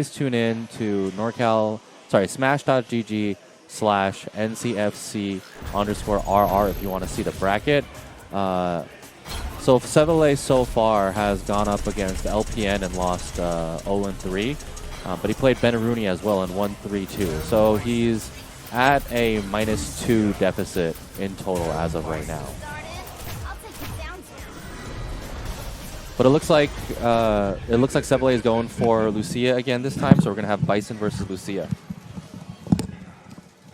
Please tune in to smash.gg/NCFC_RR if you want to see the bracket. So Sevelei so far has gone up against LPN and lost 0-3, but he played Benaruni as well and won 3-2. So he's at a -2 deficit in total as of right now. But it looks like Sevelei is going for Lucia again this time, so we're gonna have Bison versus Lucia.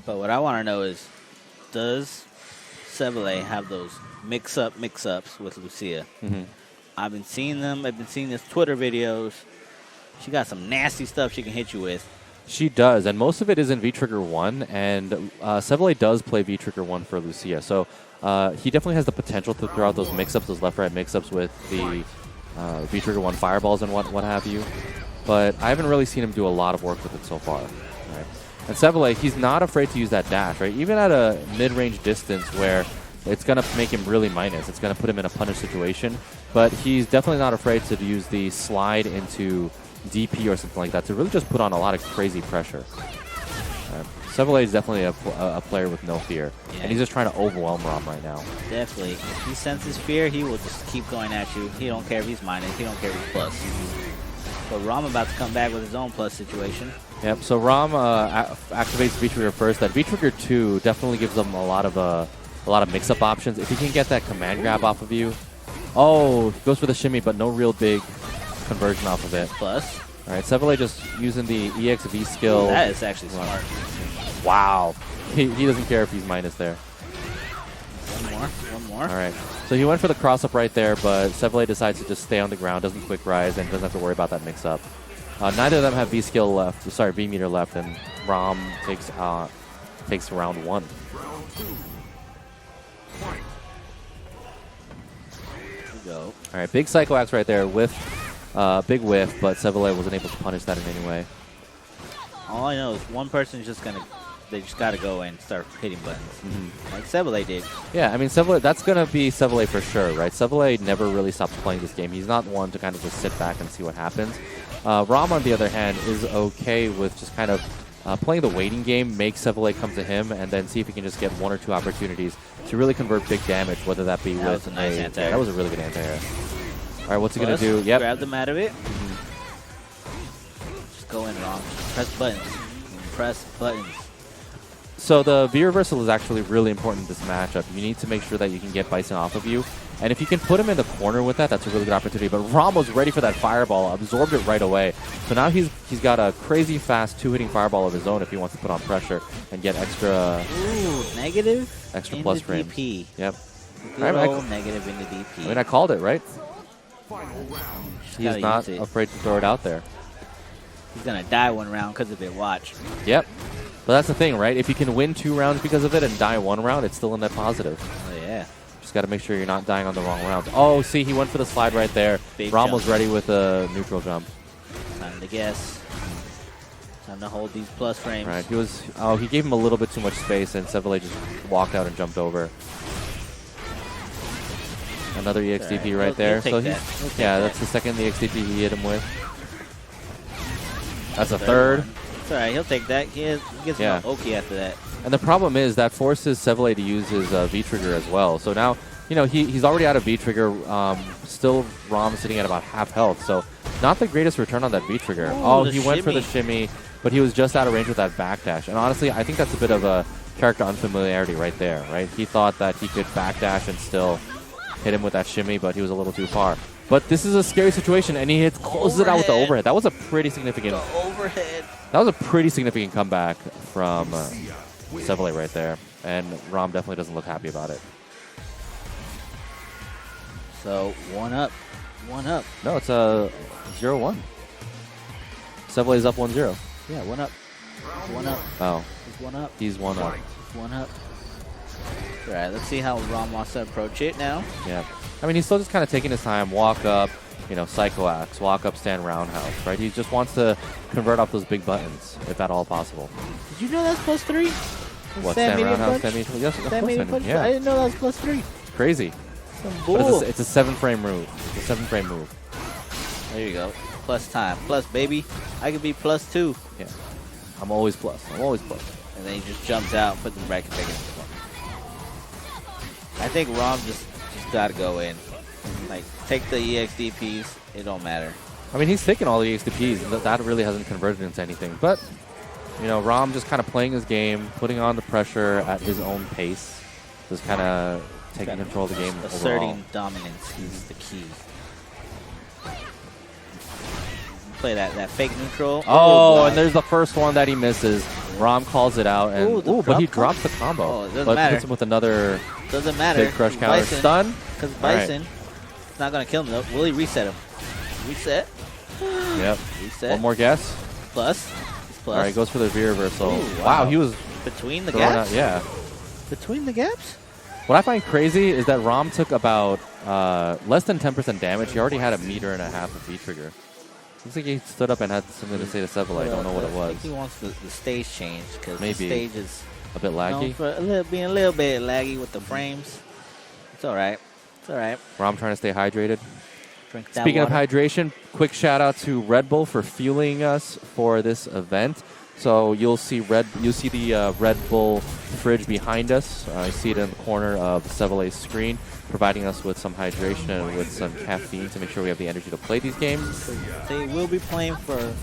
But what I want to know is, does Sevelei have those mix-ups with Lucia? Mm-hmm. I've been seeing them. I've been seeing his Twitter videos. She got some nasty stuff she can hit you with. She does, and most of it is in V-Trigger 1, and Sevelei does play V-Trigger 1 for Lucia, so he definitely has the potential to throw out those mix-ups, those left-right mix-ups with the V-Trigger 1 fireballs and what have you, but I haven't really seen him do a lot of work with it so far. Right? And Sevelei, he's not afraid to use that dash, right? Even at a mid-range distance where it's going to make him really minus, it's going to put him in a punish situation, but he's definitely not afraid to use the slide into DP or something like that to really just put on a lot of crazy pressure. Sevelei is definitely a player with no fear, and he's just trying to overwhelm ROM right now. Definitely. If he senses fear, he will just keep going at you. He don't care if he's minus. He don't care if he's plus. But ROM about to come back with his own plus situation. Yep, so ROM activates V-Trigger first. That V-Trigger 2 definitely gives him a lot of mix-up options. If he can get that command grab off of you. Oh, he goes for the shimmy, but no real big conversion off of it. Plus. All right, Sevelei just using the EXV skill. Ooh, that is actually smart. Wow. He doesn't care if he's minus there. One more. All right. So he went for the cross-up right there, but Sevelei decides to just stay on the ground, doesn't quick rise, and doesn't have to worry about that mix-up. Neither of them have V-skill left. Sorry, V-meter left, and ROM takes round 1. Go. All right, big Psycho Axe right there with big whiff, but Sevelei wasn't able to punish that in any way. All I know is one person's just gonna, they just gotta go and start hitting buttons, like Sevelei did. Yeah, I mean Sevelei, that's gonna be Sevelei for sure, right? Sevelei never really stops playing this game. He's not one to kind of just sit back and see what happens. ROM, on the other hand, is okay with just kind of playing the waiting game, make Sevelei come to him, and then see if he can just get 1 or 2 opportunities to really convert big damage, whether that be that with was a nice anti-air. That was a really good anti-air. All right, what's he gonna do? Yep. Grab them out of it. Just go in wrong. Press buttons. Press buttons. So the V reversal is actually really important in this matchup. You need to make sure that you can get Bison off of you. And if you can put him in the corner with that, that's a really good opportunity. But ROM was ready for that fireball, absorbed it right away. So now he's got a crazy fast 2-hitting fireball of his own if he wants to put on pressure and get extra negative extra plus frames. DP. Yep. Negative into DP. I mean, I called it, right? He's not afraid to throw it out there. He's going to die 1 round because of it, watch. Yep. But that's the thing, right? If you can win 2 rounds because of it and die 1 round, it's still a net positive. Oh, yeah. Just got to make sure you're not dying on the wrong rounds. Oh, see, he went for the slide right there. ROM was ready with a neutral jump. Time to guess. Time to hold these plus frames. Right. He gave him a little bit too much space, and Sevelei just walked out and jumped over. Another EXDP right there. So that's the second EXDP he hit him with. That's a third. It's all right. He'll take that. He gets no Oki after that. And the problem is that forces Sevelei to use his V-Trigger as well. So now, he's already out of V-Trigger. Still ROM sitting at about half health. So not the greatest return on that V-Trigger. Oh, he went for the shimmy, but he was just out of range with that backdash. And honestly, I think that's a bit of a character unfamiliarity right there, right? He thought that he could backdash and still hit him with that shimmy, but he was a little too far. But this is a scary situation, and he closes it out with the overhead. That was a pretty significant. The overhead. That was a pretty significant comeback from Sevelei right there, and ROM definitely doesn't look happy about it. So 1 up. 1 up. No, it's a 0-1. Sevelei's up 1-0. Yeah, 1 up. 1 up. Oh. He's 1 up. He's 1 up. 1 up. All right, let's see how ROM wants to approach it now. Yeah. I mean, he's still just kind of taking his time, walk up, Psycho Axe, walk up, stand roundhouse, right? He just wants to convert off those big buttons, if at all possible. Did you know that's +3? What, stand roundhouse, stand medium? Yes, stand medium punch? Yeah. I didn't know that was +3. It's crazy. Some bull. But it's a 7-frame move. It's a 7-frame move. There you go. Plus time. Plus, baby. I could be plus 2. Yeah. I'm always plus. I'm always plus. And then he just jumps out, put the bracket back in. I think ROM just got to go in. Like, take the EXDPs. It don't matter. I mean, he's taking all the EXDPs. That really hasn't converted into anything. But, you know, ROM just kind of playing his game, putting on the pressure at his own pace. Just kind of taking control of the game asserting overall. dominance is the key. Play that fake neutral. Oh, and there's the first one that he misses. ROM calls it out, and but he drops the combo. Oh, it doesn't but matter. hits him with another doesn't matter. big crush counter. Bison, Stun. Because Bison, it's not going to kill him, though. Will he reset him? Reset. Yep. Reset. One more guess. Plus. All right, goes for the V reversal. Ooh, wow, he was between the gaps? Yeah. Between the gaps? What I find crazy is that ROM took about less than 10% damage. He already had 1.5 meters of V-trigger. Looks like he stood up and had something to say to Sevelei. I don't know what it was. I think he wants the stage change because the Maybe stage is a bit laggy. For being a little bit laggy with the frames. It's all right. It's all right. ROM trying to stay hydrated. Drink that Speaking water. of hydration, quick shout out to Red Bull for fueling us for this event. So you'll see the Red Bull fridge behind us. You see it in the corner of Sevelei's screen, providing us with some hydration and with some caffeine to make sure we have the energy to play these games. They will be playing for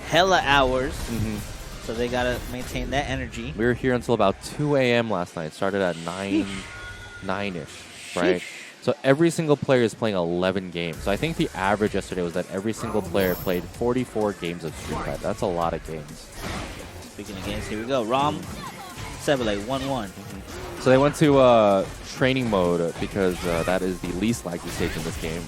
hella hours, Mm-hmm. so they gotta maintain that energy. We were here until about 2 a.m. last night. Started at 9-ish, right? So every single player is playing 11 games. So I think the average yesterday was that every single player played 44 games of Street Fighter. That's a lot of games. Speaking of games, here we go. ROM, Sevelei, 1-1. So they went to training mode because that is the least likely stage in this game.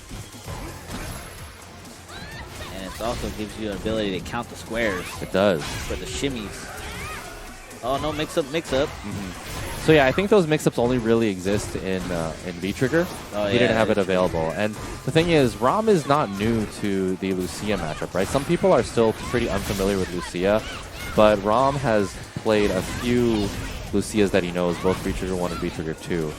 And it also gives you an ability to count the squares. It does. For the shimmies. Oh, no, mix-up. So yeah, I think those mix-ups only really exist in V-Trigger. We didn't have it available. And the thing is, ROM is not new to the Lucia matchup, right? Some people are still pretty unfamiliar with Lucia, but ROM has played a few Lucias that he knows, both V-Trigger 1 and V-Trigger 2.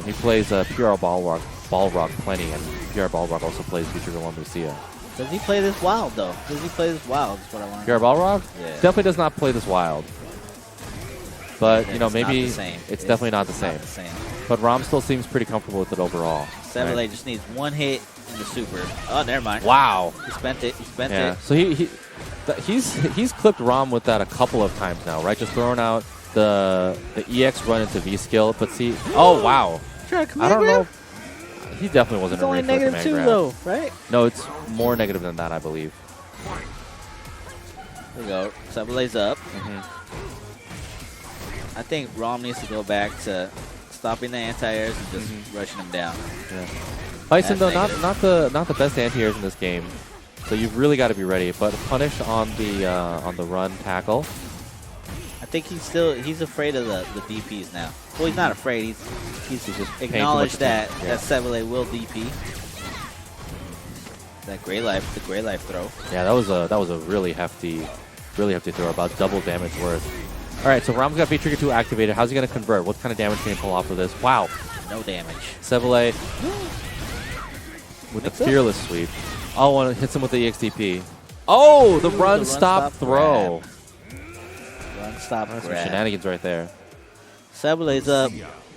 He plays PR Balrog plenty, and PR Balrog also plays V-Trigger 1 Lucia. Does he play this wild, though? Does he play this wild is what I want to PR Balrog? Yeah. Definitely does not play this wild. But, you know, It's maybe not the same. it's definitely not the same. But ROM still seems pretty comfortable with it overall. Sevelei just needs one hit in the super. Oh, never mind. Wow. He spent it. Yeah. So he's clipped ROM with that a couple of times now, right? Just throwing out the EX run into V skill. But see, oh wow. I don't know. He definitely wasn't. It's only -2 though, right? No, it's more negative than that, I believe. There we go. Sevelei's up. I think ROM needs to go back to stopping the anti-airs and just rushing him down. Yeah. Bison though, negative. not the best anti-airs in this game, so you've really got to be ready. But punish on the run tackle. I think he's afraid of the DPs now. Well, he's not afraid. He's just acknowledged that yeah. Sevelei will DP. That the gray life throw. Yeah, that was a really hefty throw, about double damage worth. All right, so ROM's got V-Trigger 2 activated. How's he going to convert? What kind of damage can he pull off with this? Wow. No damage. Sevelei with the fearless sweep. Oh, and it hits him with the EXTP. Oh, the run, stop, throw. Run, stop, That's some grab. shenanigans right there. Sevelei's up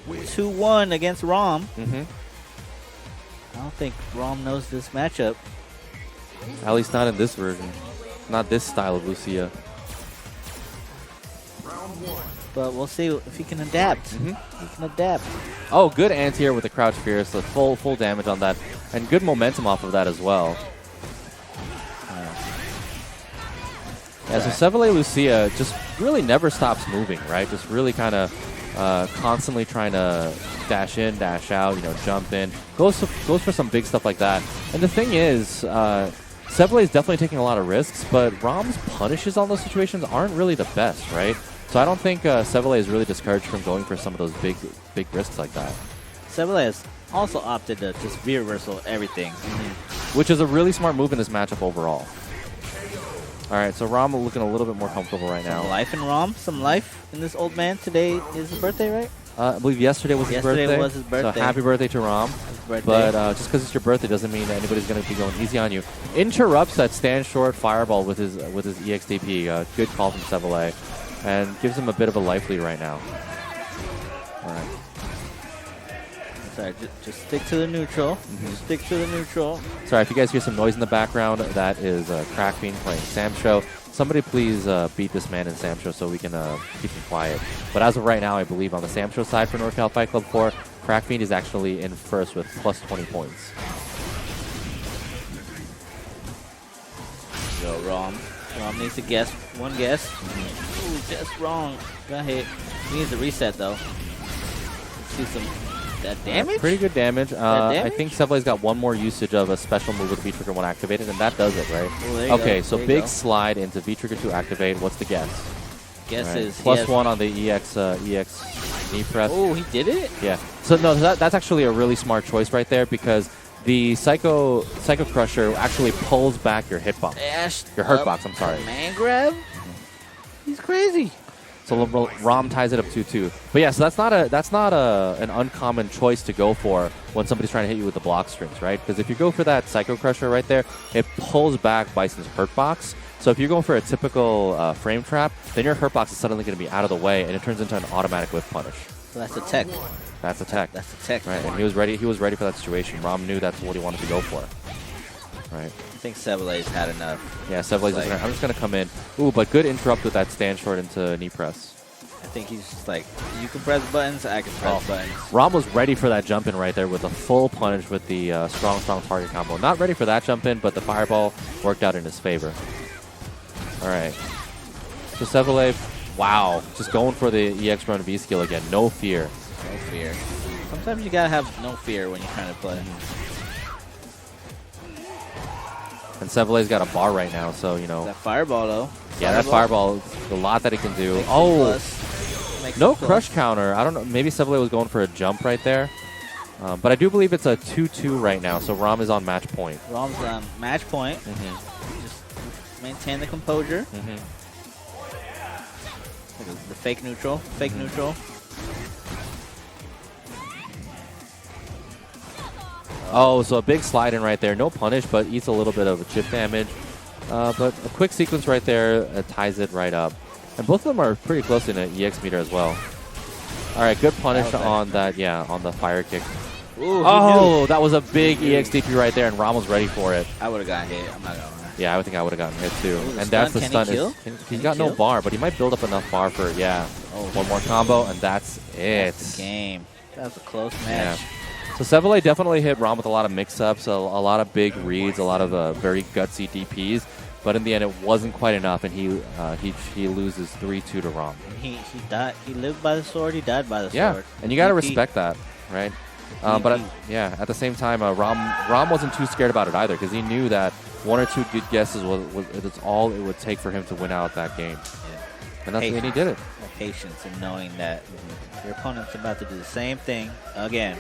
2-1 against ROM. Mm-hmm. I don't think ROM knows this matchup. At least not in this version. Not this style of Lucia. But we'll see if he can adapt. He can adapt. Oh, good anti-air with the crouch fierce. So full damage on that. And good momentum off of that as well. Yeah, so Sevelei Lucia just really never stops moving, right? Just really kind of constantly trying to dash in, dash out, you know, jump in. Goes for some big stuff like that. And the thing is, Sevelei is definitely taking a lot of risks, but ROM's punishes on those situations aren't really the best, right? So I don't think Sevelei is really discouraged from going for some of those big risks like that. Sevelei has also opted to just V-reversal everything. Which is a really smart move in this matchup overall. All right, so ROM looking a little bit more comfortable right now. Some life in ROM. Some life in this old man. Today is his birthday, right? I believe yesterday was his birthday. Yesterday was his birthday. So happy birthday to Rom. But just because it's your birthday doesn't mean that anybody's going to be going easy on you. Interrupts that stand short fireball with his EXDP. Good call from Sevelei. And gives him a bit of a life lead right now. All right. Sorry, just stick to the neutral. Just stick to the neutral. Sorry, if you guys hear some noise in the background, that is Crackbean playing Samsho. Somebody please beat this man in Samsho so we can keep him quiet. But as of right now, I believe on the Samsho side for NorCal Fight Club 4, Crackbean is actually in first with plus 20 points. Yo, Rom. Rom needs to guess. One guess. Ooh, just wrong. Got hit. He needs to reset, though. Let's see some... That damage? Pretty good damage. Damage. I think Sevelei's got one more usage of a special move with V-Trigger 1 activated, and that does it, right? Well, okay, so big slide into V-Trigger 2 activate. What's the guess? Guess is... Plus 1 on the EX knee press. Oh, he did it? Yeah. So, no, that's actually a really smart choice right there because the Psycho Crusher actually pulls back your hitbox. Your hurt box, I'm sorry. Man grab? He's crazy. So ROM ties it up 2-2. But yeah, so that's not an uncommon choice to go for when somebody's trying to hit you with the block strings, right? Because if you go for that Psycho Crusher right there, it pulls back Bison's hurt box. So if you're going for a typical frame trap, then your hurt box is suddenly going to be out of the way, and it turns into an automatic whip punish. So that's a tech. That's a tech. That's a tech. Right, and he was ready. He was ready for that situation. ROM knew that's what he wanted to go for. Right. I think Sevelei's had enough. Yeah, Sevelei's just I'm just going to come in. Ooh, but good interrupt with that stand short into knee press. I think he's just like, you can press buttons, I can press buttons. ROM was ready for that jump in right there with a full punish with the strong target combo. Not ready for that jump in, but the fireball worked out in his favor. All right. So Sevelei, wow, just going for the EX run V skill again. No fear. No fear. Sometimes you got to have no fear when you're trying to play. And Sevelei's got a bar right now, so, you know. That fireball, though. Yeah, that fireball, a lot that he can do. Oh, no crush counter. I don't know. Maybe Sevelei was going for a jump right there. But I do believe it's a 2-2 right now, so ROM is on match point. ROM's on match point. Just maintain the composure. The fake neutral. Fake neutral. Oh, so a big slide in right there. No punish, but eats a little bit of chip damage. But a quick sequence right there ties it right up. And both of them are pretty close in an EX meter as well. All right, good punish on that, yeah, on the fire kick. Ooh, oh, that was a big EXDP right there, and ROM was ready for it. I would have gotten hit. I'm not going to lie. Yeah, I would think I would have gotten hit too. Ooh, and that's the stun. He's got no bar, but he might build up enough bar for, one more combo, and that's it. That's the game. That was a close match. Yeah. So Sevelei definitely hit ROM with a lot of mix-ups, a lot of big reads, a lot of very gutsy DPs. But in the end, it wasn't quite enough, and he loses 3-2 to ROM. He died. He lived by the sword. He died by the sword. Yeah, and you got to respect that, right? But at the same time, ROM wasn't too scared about it either because he knew that one or two good guesses was all it would take for him to win out that game. Yeah. And he did it. Patience and knowing that your opponent's about to do the same thing again.